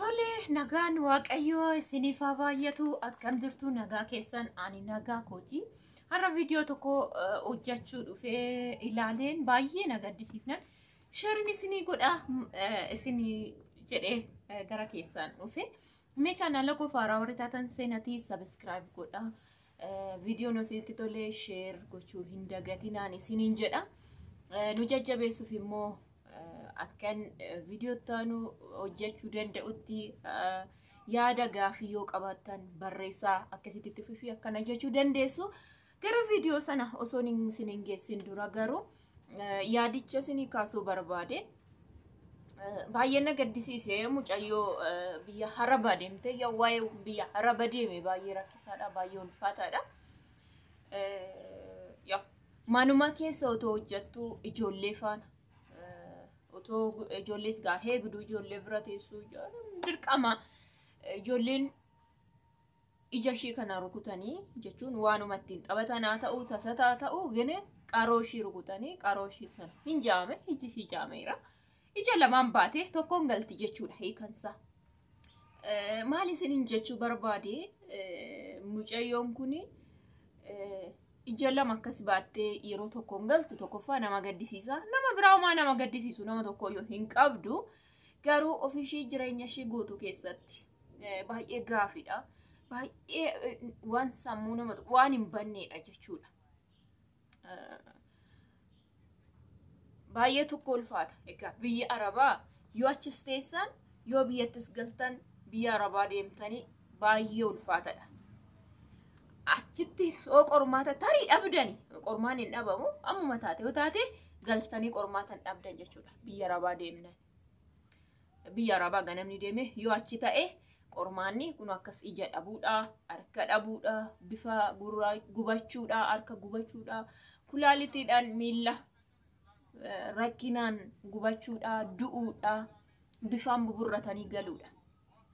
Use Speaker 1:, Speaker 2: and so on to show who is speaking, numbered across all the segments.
Speaker 1: Tole nagaan waaqayyoo isiniif haa baay'atu akkam jirtu nagaa keessan ani nagaa kooti. Har'a viidiyoo tokko hojjechuu dhufee ilaaleen baay'ee na gaddisiifnan. Sharin isinii godha isinii jedhee gara keessan dhufe. Mee chaanala koo faaraa warri taatan seenatii subscribe godha. Viidiyoo nusitti tole share gochuu hin dagatinaan isiniin jedha. Nu jajjabeessuuf immoo akkan viidiyoo taanu hojjechuu danda'utti yaada gaafii yoo qabaatan barreessaa akkasitti fi akkana jechuu dandeessu. Gara viidiyoo sana osoo isin geessin dura garuu yaadicha isinii kaasuu barbaade. Baay'ee na gaddisiisee mucayyoo biyya Harabaa deemte waa'ee biyya Harabaa deeme baay'ee rakkisaadha baay'ee ulfaataadha. Manuma keessa otoo hojjettu ijoollee faana otoo ijoollees gaahee guduu ijoollee bira teessuu dirqama ijoolleen ija ishee kana rukutanii jechuun waanuma ittiin taphatan haa ta'u tasataa ta'u gene qaroo ishee rukutanii qaroo ishee sana hin jaame iji ishee jaameera. Ija lamaan baatee tokkoon galti jechuudha hiikansa. Maal isiniin jechuu barbaade mucayyoon kuni ija lama akkas baattee yeroo tokkoon galtu tokkoffaa nama gaddisiisa. Nama biraamaa nama gaddisiisu nama tokko yoo hin qabdu garuu ofishii jireenya ishee guutuu keessatti baay'ee gaafiidha. Baay'ee waan sammuu nama waan hin banneedha jechuudha. Baay'ee tokko ulfaata. Egaa biyya Arabaa yoo achis teessan yoo biyyattis galtan biyya Arabaa deemtanii baay'ee ulfaataadha. Achitti soo qormaata tarii dhabdani qormaan hin dhabamu ammuma taate yoo taate galtanii qormaata hin dhabdan jechuudha. Biyya Arabaa deemnan biyya Arabaa ganamni deeme yoo achi ta'e qormaanni kun akkas ija dhabuudha, harka dhabuudha, bifa gurraa gubachuudha, harka gubachuudha, kulaalitiidhaan miila rakkinaan gubachuudha, du'uudha, bifaan buburratanii galuudha.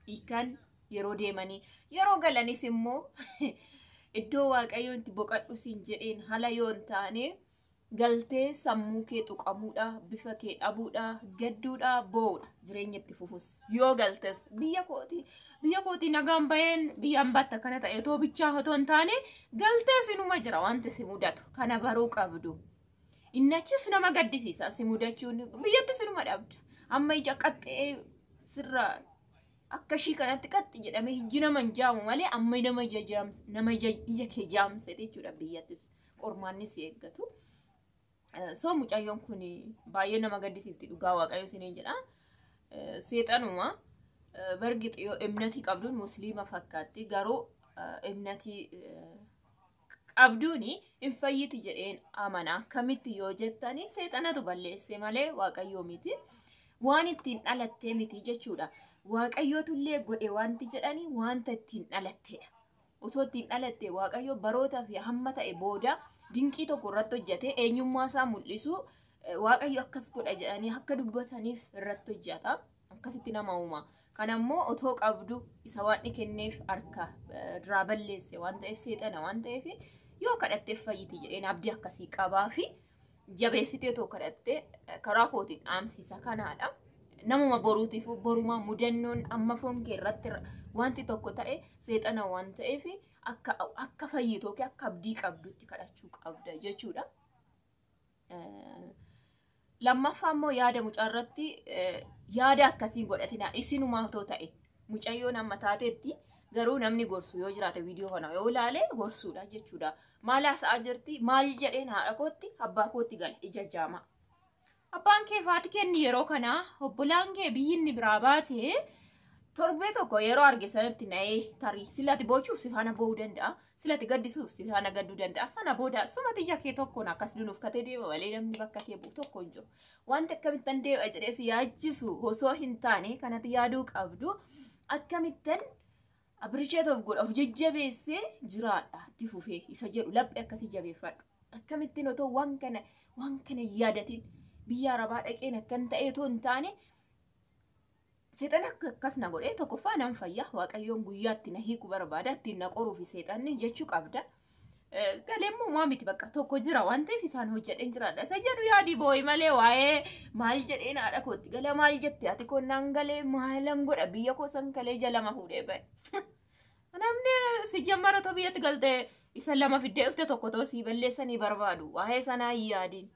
Speaker 1: Hiikan yeroo deemanii yeroo galanis immoo iddoo waaqayyoon itti boqadhu siin jedheen hala yoo hin taane galtee sammuu kee tuqamuudha, bifa kee dhabuudha, gadduudha, boo'uudha jireenya itti fufus yoo galtes biyya kooti nagaan baheen biyyaan baatta kana ta'e otoo bichaa otoo hin taane galtee sinuma jira wanti si mudatu kana baruu qabdu. Innachis nama gaddisiisa si mudachuun biyyatti sinuma dhabda. Amma ija qaxxee sirraa akka shii kanatti qaxxi jedhame iji nama hin jaamu malee amma nama ija kee jaamse jechuudha biyyattis qormaanni si eeggatu. So mucayyoon kun baay'ee nama gaddisiifti dhugaa waaqayyo isiniin jedha. Seexanuma bargixi yoo imnatii qabduun musliima fakkaatti garuu imnatii qabduuni hin fayyiti jedheen amana akkamitti yoo jettani seexanatu balleesse malee waaqayyoo miti. Waan ittiin dhalattee miti jechuudha. Waaqayyootullee godhe wanti jedhani wanta ittiin dhalatteedha. Otoo ittiin dhalatte waaqayyo barootaa fi hamma ta'e booda dinqii tokko irratti hojjete eenyummaa isaa mul'isu waaqayyo akkas godha jedhanii akka dubbataniif irratti hojjeta. Akkasitti nama uuma. Kanammoo otoo qabdu isa waan kenneef harka duraa balleesse waan ta'eef seexana waan ta'eef yoo kadhatteef fayyiti jedheen abdii akkasii qabaa fi jabeessitee too kadhattee karaa kootiin dhaamsiisa kanaadha. Namuma boruutiif boruma mudannoon amma foon kee irratti wanti tokko ta'e seexana waan ta'eef akka fayyitoo kee akka abdii qabdutti kadhachuu qabda jechuudha. Lammaffaa immoo yaada mucaarratti yaada akkasiin godhatina isinumaa otoo ta'e mucayyoon amma taateetti garuu namni gorsu yoo jiraate viidiyoo kana yoo ilaale gorsuudha jechuudha. Maal haasa'aa jirti maal jedheen haadha kootti abbaa kootti gala ija jaamaa. Abbaan kee faati kenni yeroo kana obbolaan kee biyyinni biraa baatee torbee tokko yeroo arge sanatti na'ee tarii silati boochuuf si faana boo'uu danda'a. Silati gaddisuuf si faana gadduu danda'a. Sana booda sumati ija kee tokkoon akkas dunuuf katee deema malee namni bakka kee bu'u tokko hin jiru. Wanti akkamittan deema jedhee si yaachisu osoo hin taane kanatti yaaduu qabdu akkamittan appreciate of godha of jajjabeessee jiraadha itti fufee isa jedhu laphee akkasii jabeeffadhu. Akkamittiin otoo waan kana yaadatiin biyya Arabaa dhaqeen akkan ta'e otoo hin taane seexana akkas na godhee tokkoffaa nan fayya waaqayyoon guyyaatti na hiiku barbaada ittiin na qoruu fi seexanni jechuu qabda. Galemmoo maamiti bakka tokko jira waan ta'eef isaan hojjedheen jiraadha. Isa jedhu yaadi boo'i malee waa'ee maal jedheen haadha kootti gala maal jette ati konnaan galee maalan godha biyya koo san kalee jalama fuudhee ba'e. Namni si jammara too biyyatti galtee isa lama fiddee dhufte tokko too si balleessanii barbaadu waa'ee sanaa hin yaadiin.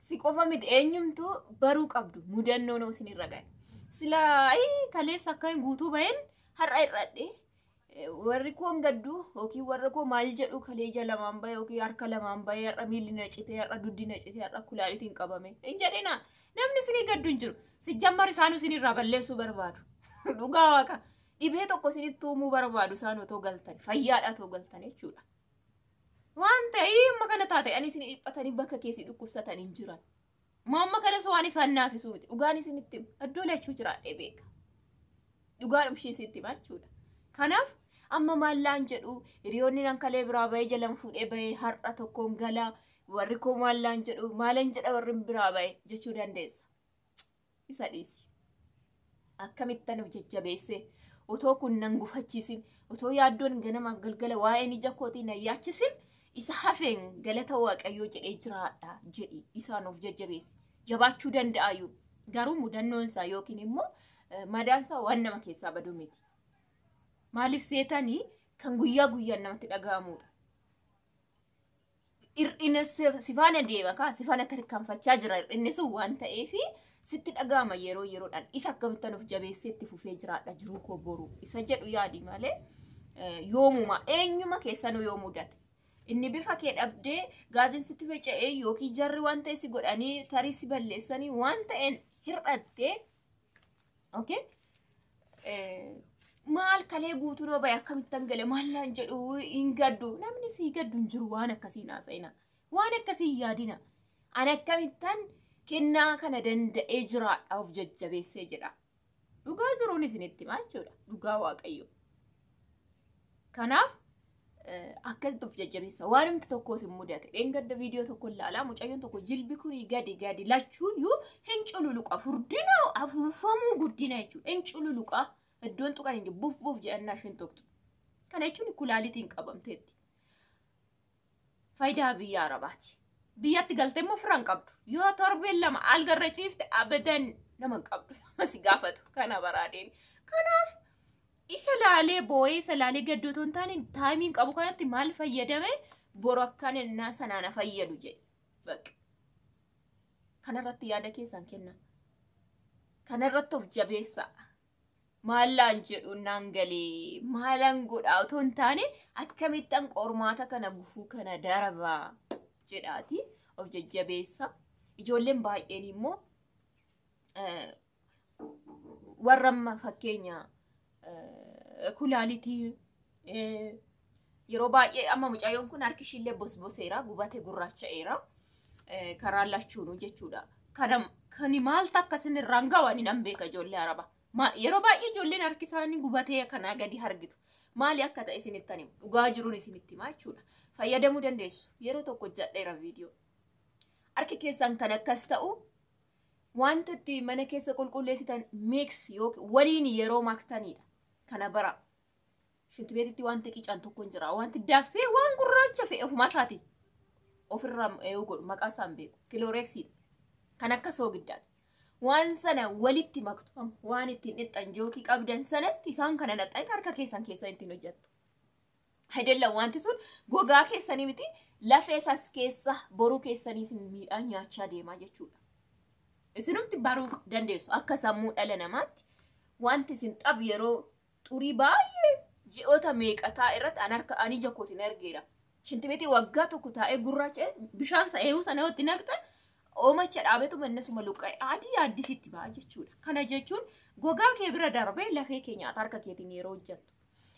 Speaker 1: Si qofa miti eenyumtuu baruu qabdu mudannoo noo isinirra gahe. Silaa kaleessa akka hin guutuu baheen har'a irradhee warri koon gaddu yookiin warri koo maal jedhu kalee lamaan bahe yookiin harka lamaan bahe har'a miilli na citee har'a duddi na citee har'a kulaalitiin qabame hin jedhina namni isinii gaddu hin jiru si jammar isaanuu isinirraa balleessuu barbaadu dhugaa waaqa dhibee tokko isinitti uumuu barbaadu isaan otoo galtan fayyaadhaa otoo galtan jechuudha. Waan ta'ee amma kana taate ani isin dhiphatanii bakka keessi dhukkubsatan hin jiran. Mamma kanas waan isaan naasisuu miti dhugaan isinitti addoo lachuu jiraadhee beeka. Dhugaan ishee isitti jechuudha. Kanaaf amma maallaan jedhu hiriyoonni nan kalee biraa bahee jalan fuudhee bahee har'a tokkoon galaa warri koo maallaan jedhu maalan jedha warri biraa bahee jechuu dandeessa. Isa dhiisi. Akkamittan of jajjabeessee otoo kun nan gufachiisin otoo yaaddoon ganamaaf galgala waa'een ija kootii nan yaachisin isa hafeen galata waaqayyoo jedhee jiraadha jedhi isaan of jajjabeessi. Jabaachuu danda'ayyuu garuu mudannoon isaa yookiin immoo madaan isaa waan nama keessaa badu miti. Maaliif seetanii kan guyyaa guyyaan namatti dhaga'amudha. Hir'ina sifaana deema kaa sifaana tarkaanfachaa jira hir'inni sun waan ta'eefi sitti dhaga'ama yeroo yeroodhaan isa akkamittan of jabeessee itti fufee jiraadha jiruu koo boruu isa jedhu yaadi malee yoomuma eenyuma keessanuu yoo mudate. Inni bifa kee dhabdee gaazin sitti faca'ee yookiin jarri waan ta'e si godhanii tarii si balleessanii waan ta'een hir'attee maal kalee guutuu noo bahe akkamittan gale maallaan jedhu hin gaddu namni sii gaddu hin jiru waan akkasii naasa'ina waan akkasii yaadina an akkamittan kennaa kana danda'ee jiraadha of jajjabeessee jedha dhugaa jiruun isinitti jechuudha dhugaa waaqayyo. Kanaaf akkasitti of jajjabeessa waan humti tokkos hin mudate dheengadda viidiyoo tokko ilaalaa mucayyoon tokko jilbi kuni gadi lachuuyyuu hin cululuqa furdina afuufamuu guddina jechuudha hin cululuqa. Iddoon tuqan hin jiru buuf jedhannaa isheen tokko. Kana jechuun kulaalitiin qabamteetti. Faayidaa biyya Arabaati. Biyyatti galtee immoo firaan qabdu. Yoo torbeen lama algarra ciifte abadan nama qabdu. Masi gaafatu kana baraadeen. Kanaaf isa laalee boo'ee isa laalee gaddootoon taane taayimiin qabu kanatti maal fayyadame boru akkaan ennaa sanaana fayyadu jedhe. Bakka. Kanarratti yaada keessan kenna. Kanarratti of jabeessa. Maalaan jedhu naan galee maalaan godhaa otoo hin taane akkamittan qormaata kana gufuu kana darbaa jedhaati of jajjabeessa. Ijoolleen baay'een immoo warra amma fakkeenya kulaalitii yeroo baay'ee amma mucayyoon kun harki ishillee bosboseera gubate gurraacha'eera karaa lachuunu jechuudha. Kan maaltu akkasin irraan gawani nan beeka ijoollee Arabaa. Yeroo baay'ee ijoolleen harki isaanii gubatee kanaa gadi hargitu. Maali akka ta'e isinitti himu dhugaa jiruun isinitti himaa jechuudha. Fayyadamuu dandeessu. Yeroo tokko jedheera viidiyoo. Harki keessan kan akkas ta'u wanta itti mana keessa qulqulleessitan mix yookiin waliin yeroo maktanidha. Kana bara shinti beetitti wanti qican tokko hin jira. Wanti daaffee waan gurraacha fe'e ofuma isaati. Ofirraa eewu godhu maqaa isaan beeku. Kilooreksiidha. Kan akka soogiddaati. Waan sana walitti maktu waan ittiin dhixxan jookii qabdan sanatti isaan kana naxxaa'e harka keessan keessa ittiin hojjettu. Haydella wanti sun gogaa keessanii miti lafee isas keessa boruu keessanii isin miidhaan nyaachaa deemaa jechuudha. Isinumti baruu dandeessu akka sammuu dhala namaatti wanti isin xab yeroo xurii baay'ee ji'oota meeqataa irratti an harka ani jakootiin argeera. Shintibeetii waggaa tokko taa'ee gurraacha bishaan sa'eewu sana yoo itti naqxan oomacha dhaabetu mannesuma luqqa'e adii addisitti ba'a jechuudha. Kana jechuun gogaa kee bira darbee lafee kee nyaata harka keetiin yeroo hojjettu.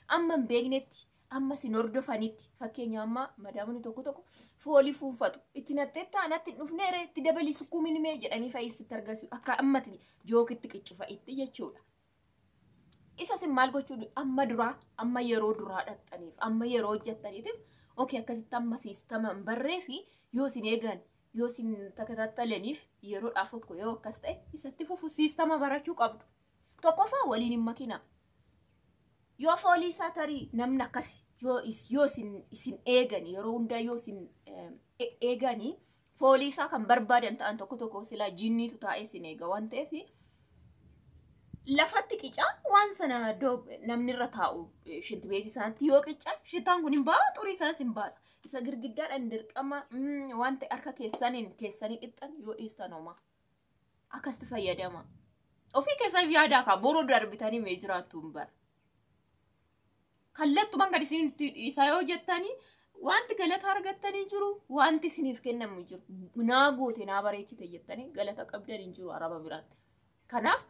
Speaker 1: Amma hin beeknetti amma sin hordofanitti fakkeenya amma madaamni tokko foolii fuunfatu itti nattee taanatti dhufneere itti dabalii sukkuumin mee jedhanii fayyisitti argisiisu akka ammatti jookitti qiccufa itti jechuudha. Isa sin maal gochuu amma yeroo duraa dhaxxaniif amma yeroo hojjettaniitiif okay akkasitti amma siistaman barree fi yoo sin eegan yoo sin takataatalaniif yeroo dhaafokko yoo akkas ta'e isatti fufu siistama barachuu qabdu. Tokkoffaa waliin hin makina. yoo foolii isaa tarii namni akkas yoo isin eegani yeroo hundaa yoo isin eegani foolii isaa kan barbaadan ta'an tokko silaa jinniitu taa'ee isin eega waan ta'eef lafatti qicaa waan sana namni irra taa'u shinti beeti isaanitti yoo qicaa shitaan kun hin ba'a xurii isaas hin baasa isa girgiddaadhaan dirqama waan ta'e harka keessanii qixxan yoo dhiistan homaa akkasitti fayyadama ofii keessan yaadaa kaa boroo darbitanii mee jiraattu hin bara kallattumaan gadi isin isaa yoo jettanii wanti galata argattanii jiru wanti isiniif kennamu jiru naa goote naa bareechite jettanii galata qabdan hin jiru araba biraatti kanaaf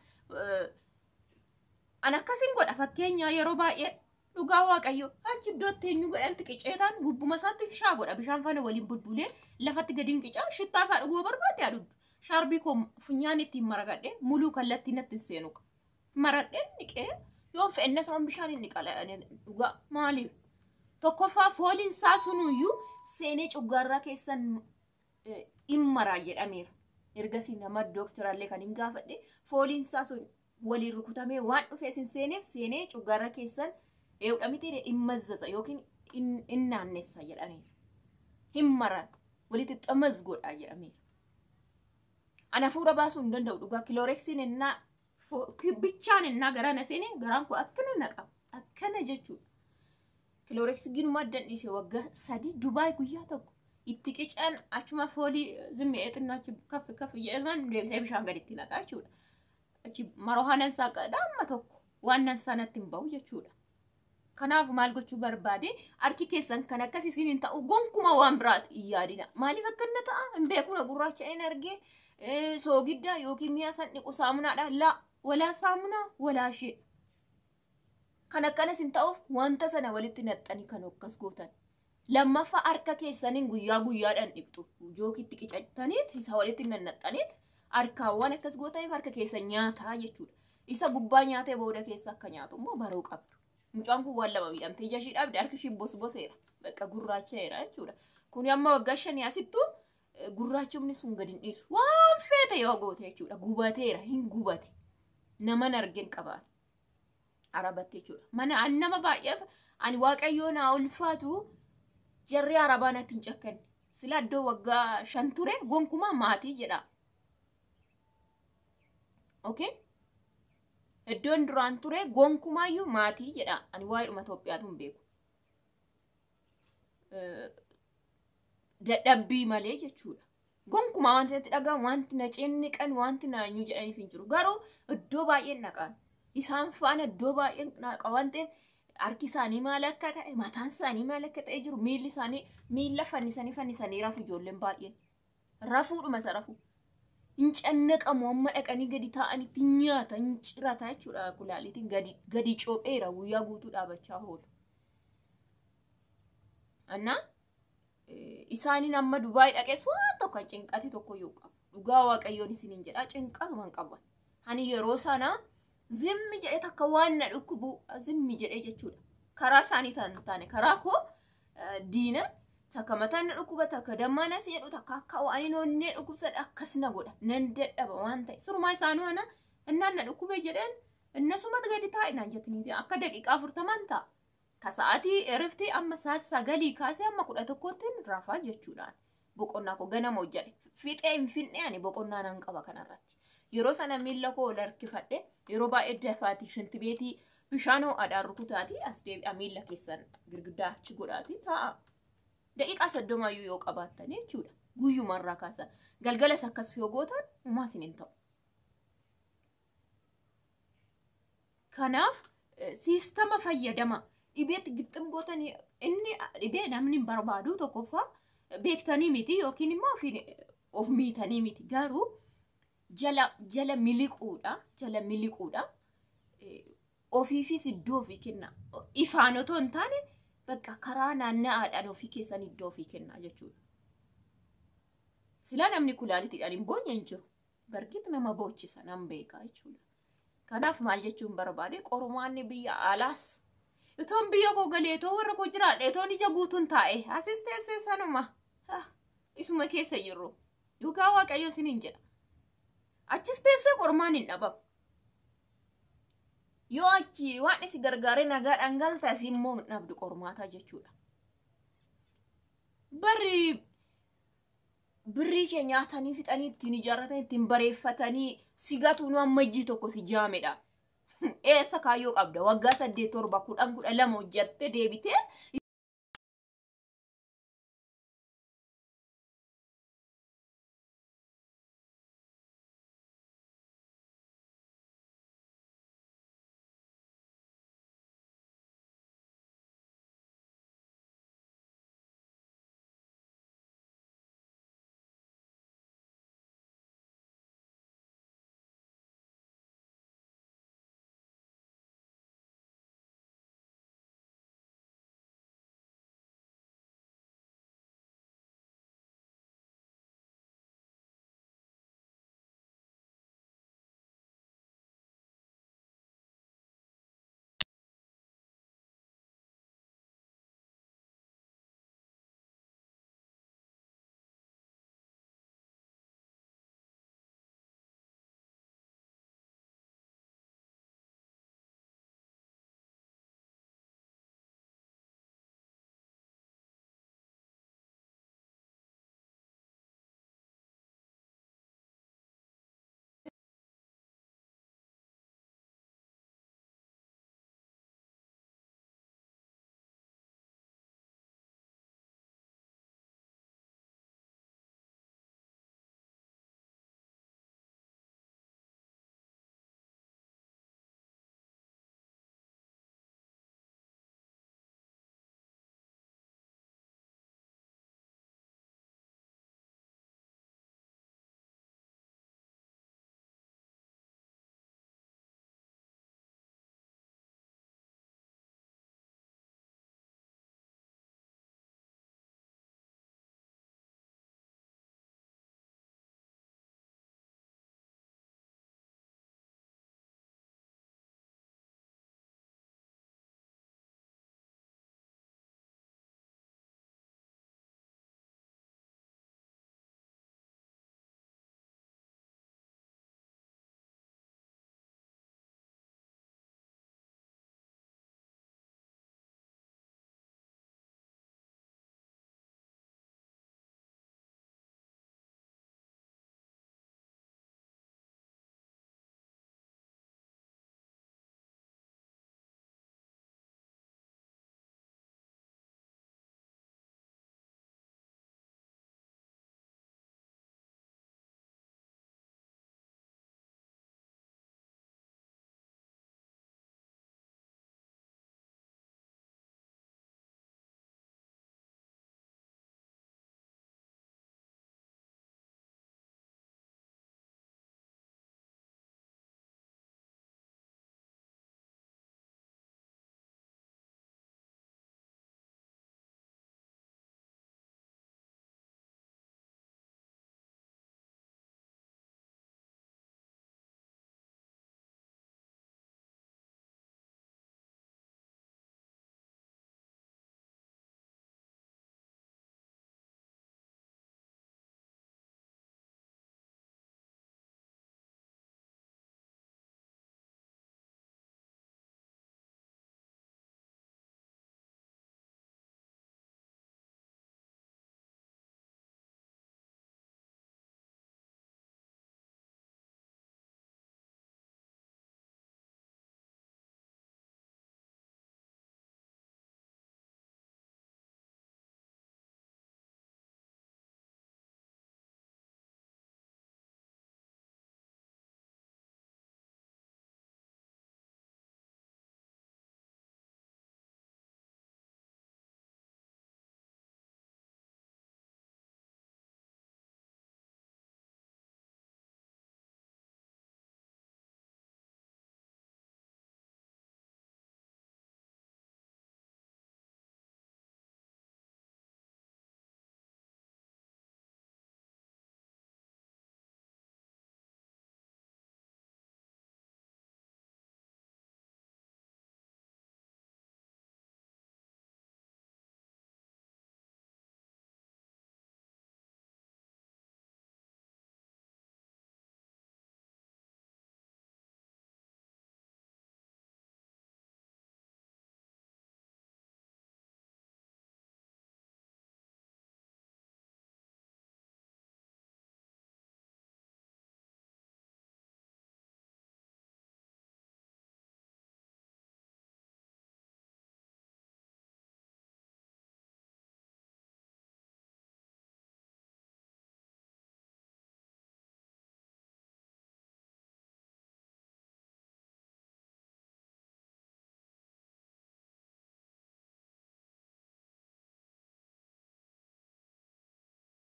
Speaker 1: an akkasin godha fakkeenya yeroo baay'ee dhugaa waaqayyo achi iddootti eenyu godhanti qiceetaan gubbuma isaatti shaa godha bishaan faana waliin bulbulee lafatti gadiin qicaa shittaa isaa dhuguu barbaade aduddu shaarbii koo funyaan ittiin maragadhe muluu kallattii natti seenu maradheen niqee yoo fe'enne soon bishaan inni qala'anii dhugaa maaliif tokkoffaa fooliin isaa sunuyyuu seenee cuggaarraa keessan immaraa jedhameera ergasii nama dooktoraallee kan hin gaafadhe fooliin isaa sun waliin rukutamee waan dhufee sin seenee cuggaarraa keessan eewdhamitee immazzaza yookiin innaannessa jedhameera himmaraa walitti xamaz godhaa jedhameera ana fuura baasuu hin danda'u dhugaa kilooreksiin innaa bichaan innaa garaan seenee garaan koo akkana naqaba akkana jechuudha kilooreksii ginuma addan dhiisee waggaa 3 Dubaay guyyaa tokko itti qicaan achuma foolii zimmee xinnaachi kaffi jedhaman deebisee bishaan gaditti naqaa jechuudha achi maroohanan saaqadha amma tokko waan sanatti hin ba'u jechuudha kanaaf maal gochuu barbaade harki keessan kan akkas isin hin ta'u gonkuma waan biraat yaadina maaliif akkanna ta'a hin beekuna gurraacha een argee soogidda yookiin mi'a san dhiqu saamunaadha laa walaa saamunaa walaa shee kan akkanas hin ta'uuf wanta sana walitti naxxanii kan akkas gootan lammaffaa harka keessaniin guyyaadhaan dhiqxu jookitti qicattaniit isa walitti naxxaniit harkaawwan akkas gootaniif harka keessa nyaataa jechuudha isa gubbaa nyaatee booda keessa akka nyaatu immoo baruu qabdu mucaan kun waan lama miidhamtee ija ishii dhabde harki ishii bosboseera bakka gurraacheera jechuudha kun amma waggaa 5 asittu gurraachumni sun gadi hin dhiisu waan feete yoo goote jechuudha gubateera hin gubate naman argeen qabaan arabatti jechuudha mana nama baay'eef ani waaqayyoo naa ulfaatu jarri arabaa natti hin cakkanne sila iddoo waggaa 5 ture gonkumaa maatii jedha okay iddoon duraan ture gonkumaayyuu maatii jedha ani waa'ee Itoophiyaatu hin beeku dadhabbii malee jechuudha gonkumaa wanti itti dhagaa wanti na ceenni kan wanti na nyu jedhaniif hin jiru garuu iddoo baay'een naqaan isaan faana iddoo baay'een naqa waan ta'eef harki isaanii maal akka ta'e mataan isaanii maal akka ta'e jiru miilli isaanii miilla fannisanii rafu ijoolleen baay'een rafuudhuma isa rafu hin cannaqamu amma dhaqanii gadi taa'anitti nyaata hin cirata jechuudha kulaalitiin gadi coopheera guyyaa guutuu dhaabachaa oolu anna isaaniin amma Dubaay dhaqes waan tokko cinqati tokko yoo qabu dhugaa waaqayyoon isiniin jedha cinqatuma hin qaban ani yeroo sana zimmi jedhee takka waan na dhukkubu zimmi jedhee jechuudha karaa isaanii taane karaa koo diina takka mataan na dhukkuba takka dammaana si jedhu takka akka waan onnee dhukkubsadha akkas na godha nan dadhaba waan ta'e surumaa isaanii wana innaan na dhukkubee jedheen innasumatti gadi taa'e naan jettiniiti akka daqiiqaa 40 ta'a ka sa'aatii eriftii amma sa'aatii 9 kaasee amma 11tiin rafaa jechuudhaan boqonnaa koo ganama hojjadhe fixee hin finne ani boqonnaa nan qaba kanarratti yeroo sana miilla koo ol harkifadhe yeroo baay'ee dafaatii shinti beetii bishaanoo adaan rukutaati as deebi'a miilla keessan girgiddaa achi godhaati ta'a daqiiqaa 30 yoo qabaattan jechuudha guyyumarraa kaasa galgalas akkas yoo gootan umaa isin hin ta'u kanaaf siistama fayyadama dhibeetti gixxim gootan inni dhibee namni barbaadu tokkoffaa beektanii miti yookiin immoo of miitanii miti garuu jala miliquudha ofiifis iddoo ofii kenna ifaan otoo hin taane bakka karaa naanna'aadhaan ofii keessan iddoo ofii kenna jechuudha sila namni kulaalitiidhaan hin boonye hin jiru barkit nama boochisa nan beeka jechuudha kanaaf maal jechuun barbaade qormaanni biyya alaas itoon biyya koo galeetoo warra koo jiraadhe itoon ija guutuun taa'e asis teessee sanuma isuma keessa jirru dhugaa waaqayyo isiniin jedha achis teessee qormaan hin dhabamu yoo achi waan isi gargaaree nagaadhaan galta simmoo dhabdu qormaataa jechuudha. Barri birrii kee nyaatanii fixanii ittiin ijaarratanii ittiin bareeffatanii sigatu nu amma ijji tokko si jaamedha. Eessa kaayyoo qabda waggaa 8 7 10 12 hojjatte deebitee